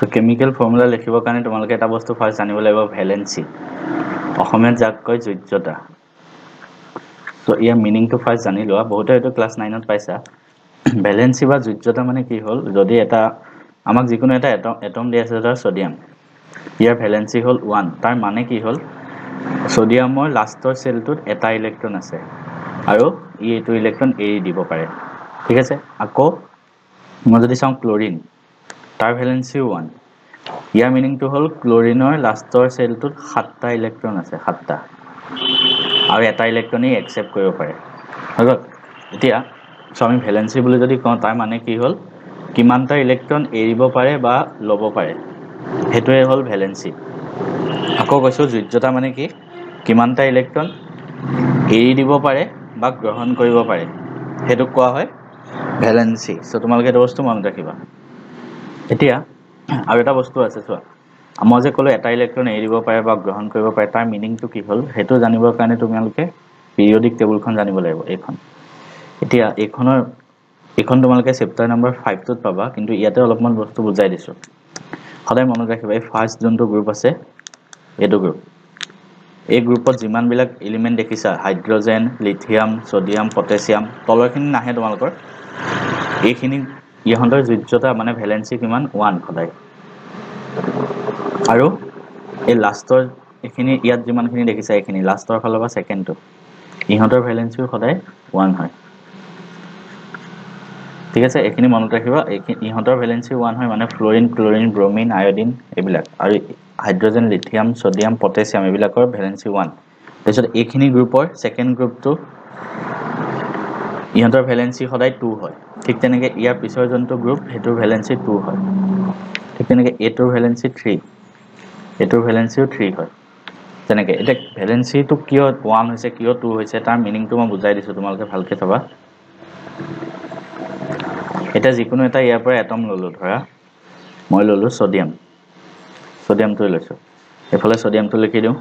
So chemical formula লিখিবৰ কাৰণে তোমালোকে এটা বস্তু ফাৰ্ষ্ট জানিব লাগিব ভ্যালেন্সি অসমীয়াত যাক কয় যোজ্যতা সো ইয়াৰ মিনিংটো ফাৰ্ষ্ট জানি লোৱা বহুতে এইটো ক্লাছ 9ত পাইছা ভ্যালেন্সি বা যোজ্যতা মানে কি হ'ল যদি এটা আমাক যিকোনো এটা এটম দি আছে ধৰ সোডিয়াম ইয়াৰ ভ্যালেন্সি হ'ল 1 তাৰ মানে কি হ'ল সোডিয়ামৰ লাষ্টৰ সেলটোত এটা ইলেক্ট্ৰন আছে আৰু ই এইটো ইলেক্ট্ৰন এৰি দিব পাৰে ঠিক আছে আকৌ মই যদি চাওঁ ক্লোৰিন তাৰ ভ্যালেন্সি 1 ইয়াৰ মিনিংটো হ'ল ক্লোৰিনৰ লাষ্টৰ সেলটোত 7টা ইলেক্ট্ৰন আছে 7টা আৰু এটা ইলেক্ট্ৰনই একসেপ্ট কৰিব পাৰে হয় এতিয়া সো আমি ভ্যালেন্সি বুলি যদি কওঁ তাৰ মানে কি হ'ল কিমানটা ইলেক্ট্ৰন এৰিব পাৰে বা ল'ব পাৰে হেতুৱে হ'ল ভ্যালেন্সি আকৌ কৈছো যোজ্যতা মানে কি কিমানটা ইলেক্ট্ৰন এৰি দিব পাৰে বা গ্ৰহণ কৰিব পাৰে হেতুক কোৱা হয় ভ্যালেন্সি সো তোমালোকে এটা বস্তু মনত ৰাখিবা এতিয়া আৰু এটা বস্তু আছে চোৱা মই যে ক'লো এটা ইলেক্ট্ৰন এৰি দিব পাৰে বা গ্ৰহণ কৰিব পাৰে তাৰ মিনিংটো কি হ'ল হেতু জানিবৰ কাৰণে তোমালোকে পিৰিয়ডিক টেবুলখন জানিব লাগিব এইখন এতিয়া এইখন তোমালোকে চেপ্টাৰ নম্বৰ 5 ত পাবা কিন্তু ইয়াতে অলপমান বস্তু বুজাই দিছো সদায় মনত ৰাখিবা এই ফাৰ্ষ্ট যোনটো গ্ৰুপ আছে এইটো গ্ৰুপ এই গ্ৰুপত যিমান বিলাক এলিমেন্ট দেখিছা হাইড্ৰোজেন লিথিয়াম সোডিয়াম পটাছিয়াম তলৰখিনি নাহে তোমালোকৰ এইখিনি ইহঁতৰ যোজ্যতা মানে ভ্যালেন্সি কিমান 1 সদায় আৰু এই লাষ্টৰ এইখিনি ইয়াত যিমানখিনি দেখিছা এইখিনি লাষ্টৰ ফালৰ পৰা সেকেন্ডটো ইহঁতৰ ভ্যালেন্সিও সদায় 1 হয় ঠিক আছে এইখিনি মনত ৰাখিবা ইহঁতৰ ভ্যালেন্সি 1 হয় মানে ফ্লোৰিন ক্লোৰিন ব্ৰোমিন আয়োডিন এইবিলাক আৰু হাইড্ৰোজেন লিথিয়াম সোডিয়াম পটাছিয়াম এইবিলাকৰ ভ্যালেন্সি 1 তাৰপিছত এইখিনি গ্ৰুপৰ সেকেন্ড গ্ৰুপটো ইহঁতৰ ভ্যালেন্সি সদায় 2 হয় ঠিক তেনেকে ইয়াৰ পিছৰ যোনটো গ্ৰুপ হেতুৰ ভ্যালেন্সি 2 হয় ঠিক তেনেকে এটোৰ ভ্যালেন্সি 3 এটোৰ ভ্যালেন্সিও 3 হয় তেনেকে এটা ভ্যালেন্সিটো কিয় 1 হৈছে কিয় 2 হৈছে তাৰ মিনিংটো মই বুজাই দিছো তোমালোকে ভালকে চাবা এটা যিকোনো এটা ইয়াৰ পৰা এটম ললো ধৰা মই ললো সোডিয়ামটো লৈছো এফালে সোডিয়ামটো লিখি দিও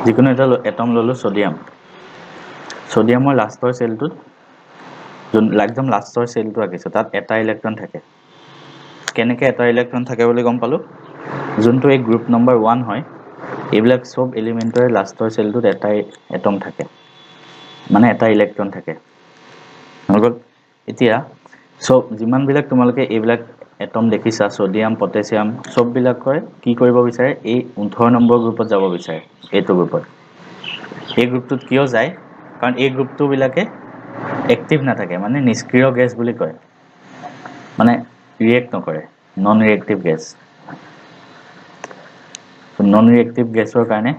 যিকোনো এটা এটম ললো সোডিয়ামৰ লাষ্টৰ সেলটোত একদম লাষ্টৰ সেলটো আকিছো তাত এটা ইলেক্ট্ৰন থাকে কেনেকে এটা ইলেক্ট্ৰন থাকে বুলি গম পালো যোনটো এই গ্ৰুপ নম্বৰ 1 হয় এইবিলাক সব এলিমেন্টৰ লাষ্টৰ সেলটোত এটা এটম থাকে মানে এটা ইলেক্ট্ৰন থাকে এতিয়া সব যিমান বিলাক তোমালোকে এইবিলাক এটম দেখিছা সোডিয়াম পটাছিয়াম সব বিলাকৰ কি কৰিব বিচাৰে এই 18 নম্বৰ গ্ৰুপত যাব বিচাৰে এইটো গ্ৰুপত এই গ্ৰুপটোত কিয় যায় কাৰণ এই গ্ৰুপটো বিলাকে এক্টিভ নাথাকে মানে নিষ্ক্ৰিয় গেছ বুলি কয় মানে ৰিয়েক্ট নকৰে non reactive gas non reactive গেছৰ কাৰণে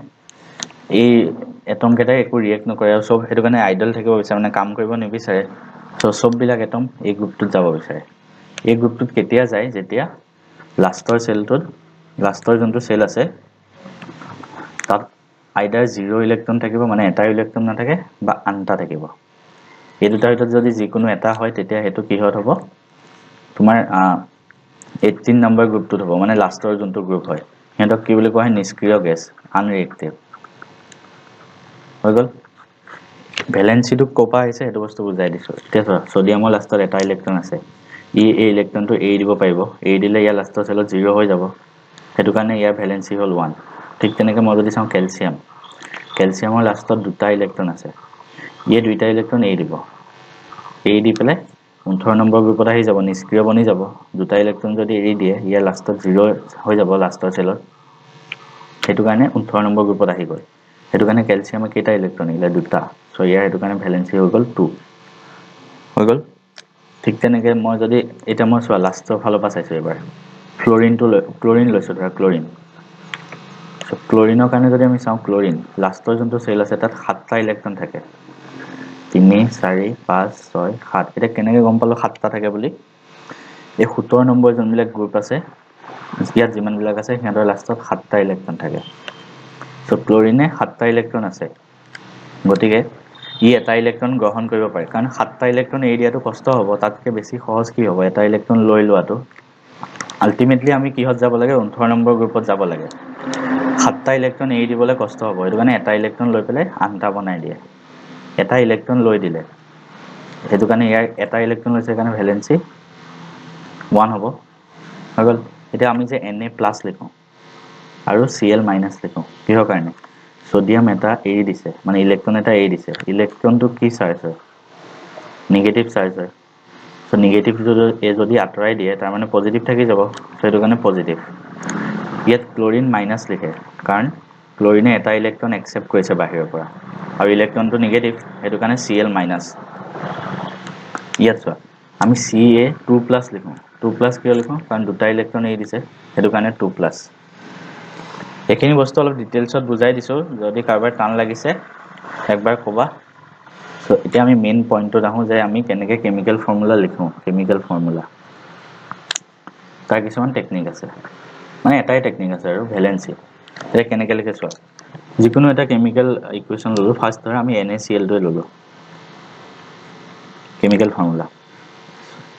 এই এটম কেইটাই একো ৰিয়েক্ট নকৰে আৰু সব হেতু কাৰণে আইডল থাকিব বিচাৰে মানে কাম কৰিব নিবিচাৰে সব বিলাক এটম এই গ্ৰুপটোত যাব বিচাৰে এই গ্ৰুপটোত কেতিয়া যায় যেতিয়া লাষ্টৰ সেলটোত লাষ্টৰ যোনটো সেল আছে তাত আইডাৰ 0 ইলেক্ট্ৰন থাকিব মানে এটা ইলেক্ট্ৰন নাথাকে বা আনটা থাকিব এই দুটাৰ ভিতৰত যদি যিকোনো এটা হয় তেতিয়া হেতু কিহত হ'ব তোমাৰ 18 নম্বৰ গ্ৰুপটোত হ'ব মানে লাষ্টৰ যোনটো গ্ৰুপ হয় হেতক কি বুলি কোৱা হয় নিষ্ক্ৰিয় গেছ আনৰিয়েক্টিভ হৈ গল ভ্যালেন্সিটো কোপা আহিছে হেতু বস্তু বুজাই দিছো এতিয়া চোৱা সোডিয়ামৰ লাষ্টত এটা ইলেক্ট্ৰন আছে এই ইলেক্ট্ৰনটো এৰি দিব পাৰিব এৰি দিলে ইয়াৰ লাষ্টৰ সেলত 0 হৈ যাব হেতু কাৰণে ইয়াৰ ভ্যালেন্সি হ'ল 1 ঠিক তেনেকে মই যদি চাওঁ ক্যালসিয়ামৰ লাষ্টত দুটা ইলেক্ট্ৰন আছে এই দুইটা ইলেক্ট্ৰন এৰি দিব এৰি দি পেলাই 18 নম্বৰ গ্ৰুপত আহি যাব নিষ্ক্ৰিয় বনি যাব দুটা ইলেক্ট্ৰন যদি এৰি দিয়ে ইয়াৰ লাষ্টত 0 হৈ যাব লাষ্টৰ সেলত হেতু কাৰণে 18 নম্বৰ গ্ৰুপত আহি গল হেতু কাৰণে ক্যালসিয়ামৰ কেইটা ইলেক্ট্ৰন ইলা দুটা সো ইয়াৰ হেতু কাৰণে ভ্যালেন্সি হৈ গল 2 হৈ গল ঠিক তেনেকে মই যদি এটা মই চোৱা লাষ্টৰ ফালৰ পৰা চাইছো এবাৰ ক্লোৰিন লৈছো ধৰা ক্লোৰিনৰ কাৰণে যদি আমি চাওঁ ক্লোৰিন লাষ্টৰ যোনটো সেল আছে তাত 7টা ইলেক্ট্ৰন থাকে 3 4 5 6 7 এটা কেনেকৈ গম পালো 7টা থাকে বুলি এই 17 নম্বৰ যোনবিলাক গ্ৰুপ আছে ইয়াত যিমান বিলাক আছে সিহঁতৰ লাষ্টত 7টা ইলেক্ট্ৰন থাকে সো ক্লোৰিনে 7টা ইলেক্ট্ৰন আছে গতিকে ই এটা ইলেক্ট্ৰন গ্ৰহণ কৰিব পাৰে কাৰণ 7টা ইলেক্ট্ৰন এৰি দিয়াটো কষ্ট হ'ব তাতকে বেছি সহজ কি হ'ব এটা ইলেক্ট্ৰন লৈ লোৱাটো আলটিমেটলি আমি কিহত যাব লাগে 18 নম্বৰ গ্ৰুপত যাব লাগে 7টা ইলেক্ট্ৰন এৰি দিবলৈ কষ্ট হ'ব হেতু কাৰণে এটা ইলেক্ট্ৰন লৈ পেলাই আনটা বনাই দিয়ে এটা ইলেক্ট্ৰন লৈ দিলে হেতু কাৰণে ইয়াৰ এটা ইলেক্ট্ৰন লৈছে কাৰণে ভ্যালেন্সি 1 হ'ব হৈ গ'ল এতিয়া আমি যে Na+ লিখো আৰু Cl- লিখো কিহৰ কাৰণে সোডিয়াম এটা এৰি দিছে মানে ইলেক্ট্ৰন এটা এৰি দিছে ইলেক্ট্ৰনটো কি চাৰ্জ হয় নেগেটিভ চাৰ্জ হয় সো নেগেটিভ যদি আঁতৰাই দিয়ে তাৰ মানে পজিটিভ থাকি যাব সো এটো কাৰণে পজিটিভ ইয়াত ক্লোৰিন মাইনাস লিখে কাৰণ ক্লোৰিনে এটা ইলেক্ট্ৰন একসেপ্ট কৰিছে বাহিৰৰ পৰা আৰু ইলেক্ট্ৰনটো নেগেটিভ এটো কাৰণে Cl-। ইয়াত চোৱা আমি Ca2+ লিখো 2+ কিয় লিখো কাৰণ দুটা ইলেক্ট্ৰন এৰি দিছে এটো কাৰণে 2+ এখিনি বস্তু অলপ ডিটেইলছত বুজাই দিছো যদি কাৰোবাৰ টান লাগিছে একবাৰ কবা সো এতিয়া আমি মেইন পইণ্টত আহো যে আমি কেনেকৈ কেমিক্যাল ফৰ্মুলা লিখো কেমিক্যাল ফৰ্মুলা তাৰ কিছুমান টেকনিক আছে মানে এটাই টেকনিক আছে আৰু ভ্যালেন্সি এটা কেনেকৈ লিখে চোৱা যিকোনো এটা কেমিক্যাল ইকুৱেচন ললো ফাৰ্স্ট ধৰা আমি NaCl টো ললো কেমিক্যাল ফৰ্মুলা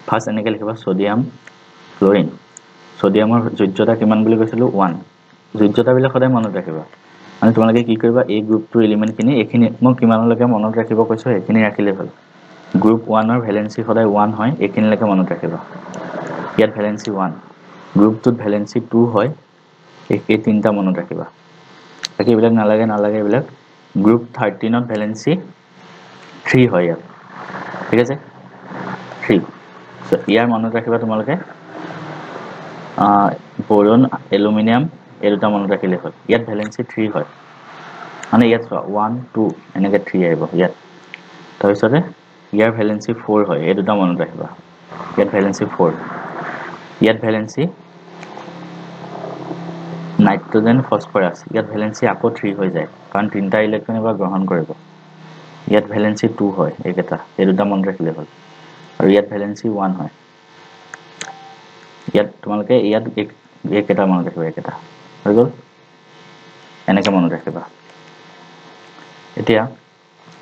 ফাৰ্স্ট এনেকৈ লিখিবা সোডিয়াম ক্লোৰিন সোডিয়ামৰ যোজ্যতা কিমান বুলি কৈছিলো 1 যোজ্যতাবিলাক সদায় মনত ৰাখিবা মানে তোমালোকে কি কৰিবা এই গ্ৰুপটোৰ এলিমেন্টখিনি এখিনি মই কিমানলৈকে মনত ৰাখিব কৈছো এখিনি ৰাখিলে হ'ল গ্ৰুপ 1 ৰ ভ্যালেন্সি সদায় 1 হয় এখিনিলৈকে মনত ৰাখিবা ইয়াত ভ্যালেন্সি 1 গ্ৰুপটোত ভ্যালেন্সি 2 হয় এই তিনটা মনত ৰাখিবা বাকি এইবিলাক নালাগে এইবিলাক গ্ৰুপ 13 ত ভ্যালেন্সি 3 হয় ইয়াত ঠিক আছে 3 সো ইয়াৰ মনত ৰাখিবা তোমালোকে বোৰন এলুমিনিয়াম এই দুটা মনত ৰাখিলে হ'ল ইয়াত ভ্যালেন্সি 3 হয় মানে ইয়াত চোৱা 1 2 এনেকৈ 3 আহিব ইয়াত তাৰপিছতে ইয়াৰ ভ্যালেন্সি 4 হয় এই দুটা মনত ৰাখিবা ইয়াত ভ্যালেন্সি 4 ইয়াত ভ্যালেন্সি নাইট্ৰজেন ফসফৰাছ ইয়াত ভ্যালেন্সি আকৌ 3 হৈ যায় কাৰণ তিনটা ইলেক্ট্ৰন এবাৰ গ্ৰহণ কৰিব ইয়াত ভ্যালেন্সি 2 হয় এইকেইটা এই দুটা মনত ৰাখিলে হ'ল আৰু ইয়াত ভ্যালেন্সি 1 হয় ইয়াত তোমালোকে ইয়াত এইকেইটা মনত ৰাখিবা এইকেইটা হৈ গ'ল এনেকৈ মনত ৰাখিবা এতিয়া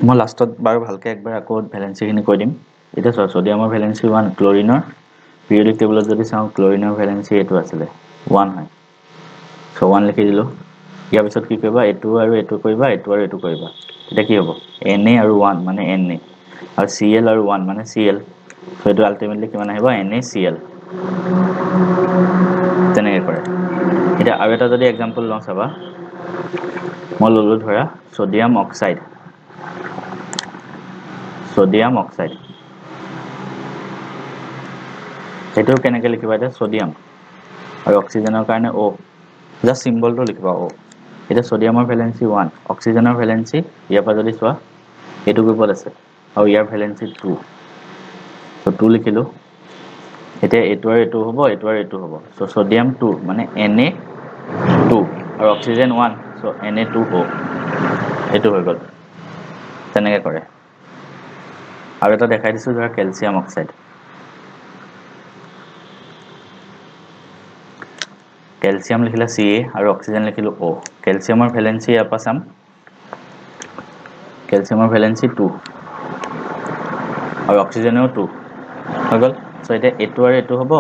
মই লাষ্টত বাৰু ভালকৈ একবাৰ আকৌ ভ্যালেন্সিখিনি কৈ দিম এতিয়া চোৱা সোডিয়ামৰ ভ্যালেন্সি 1 ক্লোৰিনৰ পিৰিয়ডিক টেবুলত যদি চাওঁ ক্লোৰিনৰ ভ্যালেন্সি এইটো আছিলে 1 হয় সো 1 লিখি দিলো ইয়াৰ পিছত কি কৰিবা এইটো আৰু এইটো কৰিবা এইটো আৰু এইটো কৰিবা এটা কি হ'ব Na আৰু 1 মানে Na আৰু Cl আৰু 1 মানে Cl সো এটো আলটিমেটলি কিমান আহিব NaCl তেনেকৈ কৰে এতিয়া আৰু এটা যদি एग्जांपल লওঁ চাবা মই ললো ধৰা সোডিয়াম অক্সাইড এটো কেনেকৈ লিখিবা এটা সোডিয়াম আৰু অক্সিজেনৰ কাৰণে O জাস্ট সিম্বলটো লিখিবা O এটা সোডিয়ামৰ ভ্যালেন্সি 1 অক্সিজেনৰ ভ্যালেন্সি ইয়াৰ পৰা যদি চোৱা এইটো গ্ৰুপত আছে আৰু ইয়াৰ ভ্যালেন্সি 2 সো 2 লিখিলো এতিয়া এইটো আৰু এইটো হ'ব এইটো আৰু এইটো হ'ব সো সোডিয়াম 2 মানে Na2 আৰু অক্সিজেন 1 সো Na2O এইটো হৈ গ'ল তেনেকৈ কৰে আৰু এটা দেখাই দিছো ধৰা ক্যালসিয়াম অক্সাইড ক্যালসিয়াম লিখিলা Ca আৰু অক্সিজেন লিখিলো O ক্যালসিয়ামৰ ভ্যালেন্সি ইয়াৰ পৰা চাম ক্যালসিয়ামৰ ভ্যালেন্সি 2 আৰু অক্সিজেনেও 2 হৈ গ'ল সো এতিয়া এইটো আৰু এইটো হ'ব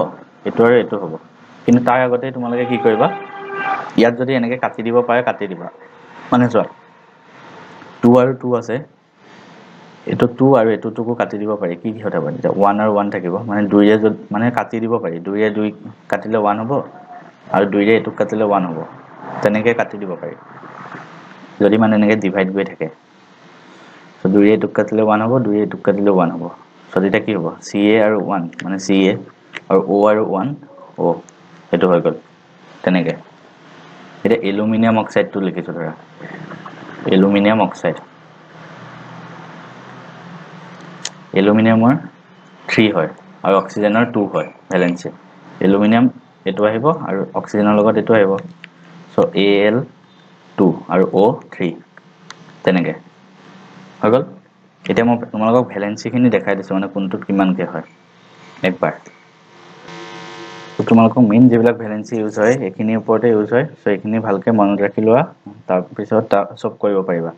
এইটো আৰু এইটো হ'ব কিন্তু তাৰ আগতে তোমালোকে কি কৰিবা ইয়াত যদি এনেকৈ কাটি দিব পাৰে কাটি দিবা মানে চোৱা 2 আৰু 2 আছে এটো 2 আৰু এটোকো কাটি দিব পাৰি কি কি হতে পাৰি 1 আৰু 1 থাকিব মানে দুইয়ে মানে কাটি দিব পাৰি দুইয়ে 2 কাটিলে 1 হ'ব আৰু দুইয়ে এটোক কাটিলে 1 হ'ব তেনেকৈ কাটি দিব পাৰি যদি মানে এনেকৈ ডিভাইড কৰি থাকে সো দুইয়ে এটোক কাটিলে 1 হ'ব দুইয়ে এটোক কাটিলে 1 হ'ব সো এটা কি হ'ব Ca আৰু 1 মানে Ca আৰু O আৰু 1 O এটো হৈ গ'ল তেনেকৈ এটা এলুমিনিয়াম অক্সাইডটো লিখিছো ধৰা এলুমিনিয়াম অক্সাইড এলুমিনিয়ামৰ 3 হয় আৰু অক্সিজেনৰ 2 হয় ভ্যালেন্সি এলুমিনিয়াম এটো আহিব আৰু অক্সিজেনৰ লগত এটো আহিব সো Al2 আৰু O3 তেনেকৈ হৈ গ'ল এতিয়া মই তোমালোকক ভ্যালেন্সিখিনি দেখাই দিছো মানে কোনটোত কিমানকৈ হয় একবাৰ তোমালোকক মেইন যিবিলাক ভ্যালেন্সি ইউজ হয় এইখিনিৰ ওপৰতে ইউজ হয় সো এইখিনি ভালকৈ মনত ৰাখি লোৱা তাৰপিছত সব কৰিব পাৰিবা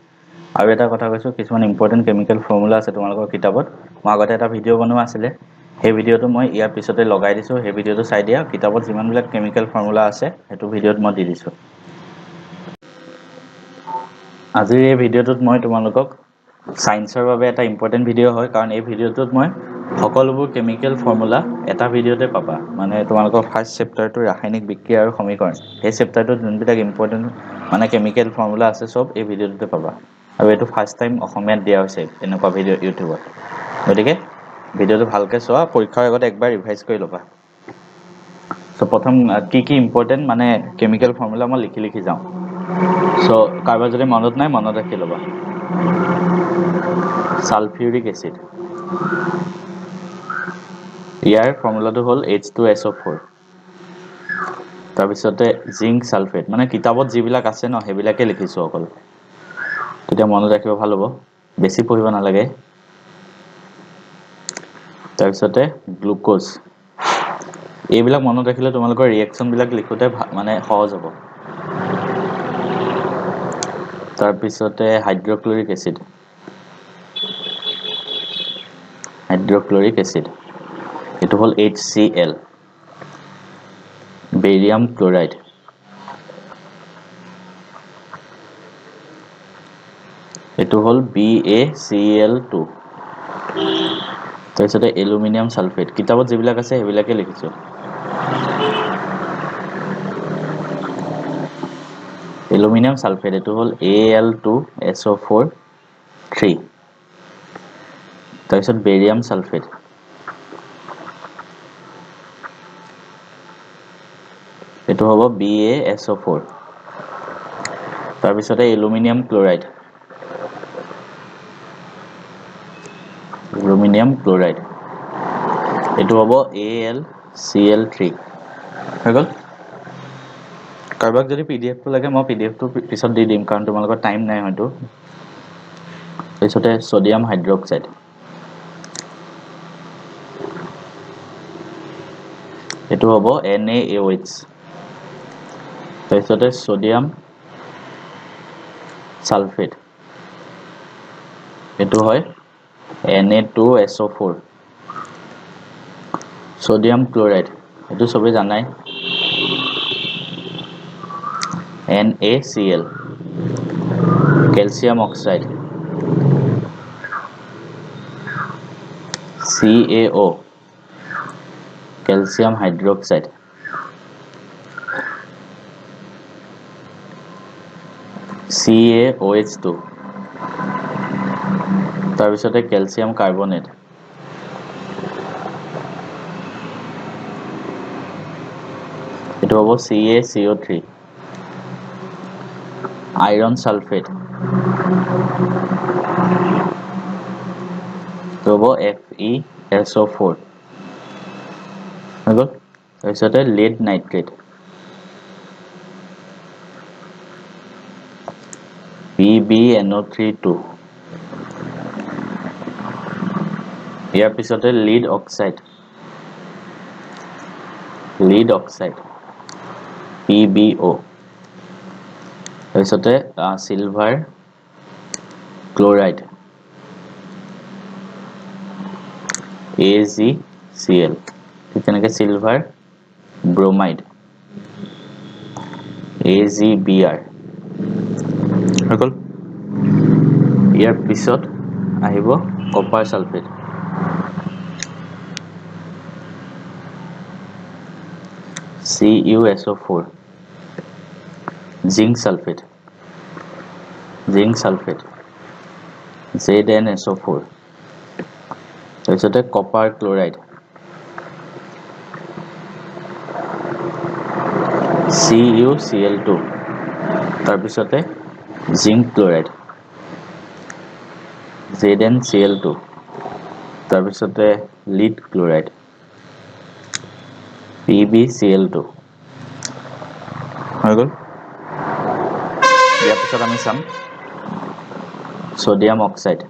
আৰু এটা কথা কৈছো কিছুমান ইম্পৰ্টেন্ট কেমিক্যাল ফৰ্মুলা আছে তোমালোকৰ কিতাপত মই আগতে এটা ভিডিও বনোৱা আছিলে সেই ভিডিওটো মই ইয়াৰ পিছতে লগাই দিছো সেই ভিডিওটো চাই দিয়া কিতাপত যিমানবিলাক কেমিক্যাল ফৰ্মুলা আছে হেতু ভিডিওত মই দি দিছো আজিৰ এই ভিডিওটোত মই তোমালোকক সায়েন্সৰ বাবে এটা ইম্পৰ্টেন্ট ভিডিও হয় কাৰণ এই ভিডিওটোত মই সকলোবোৰ কেমিকেল ফৰ্মুলা এটা ভিডিঅ'তে পাবা মানে তোমালোকৰ ফাৰ্ষ্ট চেপ্টাৰটো ৰাসায়নিক বিক্ৰিয়া আৰু সমীকৰণ এই চেপ্টাৰটোত যোনবিলাক ইম্পৰ্টেণ্ট মানে কেমিকেল ফৰ্মুলা আছে সব এই ভিডিঅ'টোতে পাবা আৰু এইটো ফাৰ্ষ্ট টাইম অসমীয়াত দিয়া হৈছে এনেকুৱা ভিডিঅ' ইউটিউবত গতিকে ভিডিঅ'টো ভালকৈ চোৱা পৰীক্ষাৰ আগত একবাৰ ৰিভাইজ কৰি ল'বা সো প্ৰথম কি ইম্পৰ্টেণ্ট মানে কেমিকেল ফৰ্মুলা মই লিখি যাওঁ সো কাৰোবাৰ যদি মনত নাই মনত ৰাখি ল'বা সালফিউৰিক এসিড ইয়াৰ ফৰ্মুলাটো হ'ল H2SO4 তাৰপিছতে জিংক সালফেট মানে কিতাপত যিবিলাক আছে ন সেইবিলাকে লিখিছো অকল তেতিয়া মনত ৰাখিব ভাল হ'ব বেছি পঢ়িব নালাগে তাৰপিছতে গ্লুকোজ এইবিলাক মনত ৰাখিলে তোমালোকৰ ৰিঅ্যাকচন বিলাক লিখোতে মানে সহজ হ'ব তাৰপিছতে হাইড্ৰক্লোৰিক এসিড এটো হ'ল HCl বেৰিয়াম ক্লোৰাইড এটো হ'ল BaCl2 তাৰপিছতে এলুমিনিয়াম সালফেট কিতাপত যিবিলাক আছে সেইবিলাকে লিখিছো এলুমিনিয়াম সালফেট এটো হ'ল Al2SO4 3 তাৰপিছত বেৰিয়াম সালফেট এটো হ'ব BaSO4 তাৰপিছতে এলুমিনিয়াম ক্লোৰাইড এটো হ'ব AlCl3 হৈ গ'ল কাৰোবাক যদি পিডিএফটো লাগে মই পিডিএফটো পিছত দি দিম কাৰণ তোমালোকৰ টাইম নাই হয়তো তাৰপিছতে সোডিয়াম হাইড্ৰক্সাইড এটো হ'ব NaOH তাৰপিছতে সোডিয়াম সালফেট এটো হয় Na2SO4 সোডিয়াম ক্লোৰাইড এটো সবে জানাই NaCl calcium oxide CaO calcium hydroxide CaOH2 তাৰপিছতে ক্যালসিয়াম কাৰ্বনেট এটো হ'ব CaCO3 আইৰন সালফেট এটো হ'ব FeSO4 হৈ গ'ল তাৰপিছতে lead nitrate PbNO3 2 ইয়াৰ পিছতে lead oxide PbO তাৰপিছতে silver chloride AgCl ঠিক তেনেকৈ silver bromide AgBr হৈ গ'ল ইয়াৰ পিছত আহিব copper sulphate CuSO4 zinc sulphate ZnSO4 তাৰপিছতে কপাৰ ক্লোৰাইড CuCl2 তাৰপিছতে জিংক ক্লোৰাইড ZnCl2 তাৰপিছতে লিড ক্লোৰাইড PbCl2 হৈ গ'ল ইয়াৰ পিছত আমি চাম sodium oxide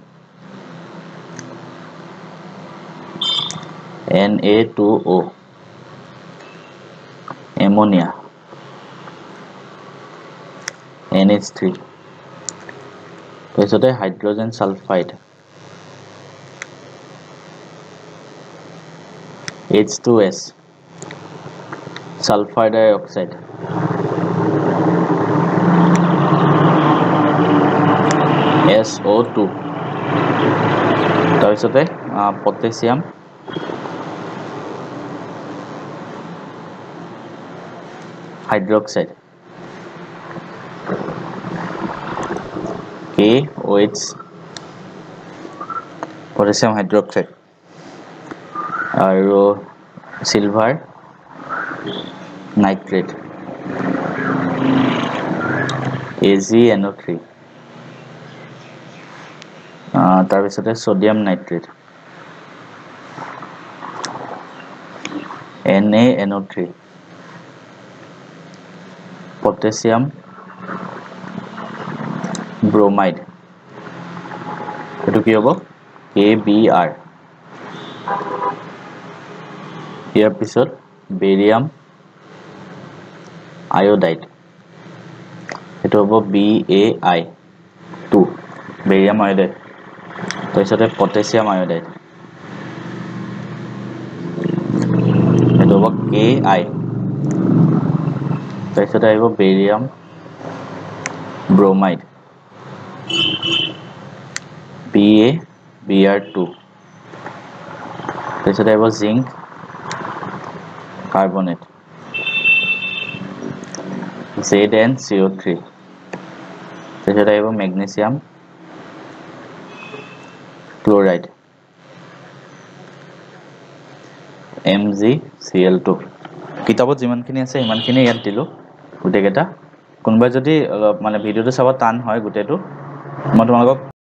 Na2O ammonia NH3 তাৰপিছতে hydrogen sulphide H2S sulphur dioxide SO2 তাৰপিছতে potassium hydroxide KOH potassium hydroxide আৰু সিলভাৰ নাইট্ৰেট AgNO3 তাৰপিছতে sodium nitrate NaNO3 potassium bromide এটো কি হ'ব KBr ইয়াৰ পিছত বেৰিয়াম আয়োডাইড এটো হ'ব BaI2 বেৰিয়াম আয়োডাইড তাৰপিছতে পটাছিয়াম আয়োডাইড এটো হ'ব Ki তাৰপিছতে আহিব বেৰিয়াম ব্ৰোমাইড BaBr2 তাৰপিছতে আহিব জিংক কাৰ্বনেট ZnCO3 তাৰপিছতে আহিব মেগনেছিয়াম ক্লোৰাইড MgCl2 কিতাপত যিমানখিনি আছে ইমানখিনি ইয়াত দিলো গোটেইকেইটা কোনোবাই যদি মানে ভিডিওটো চাব টান হয় গোটেইটো মই তোমালোকক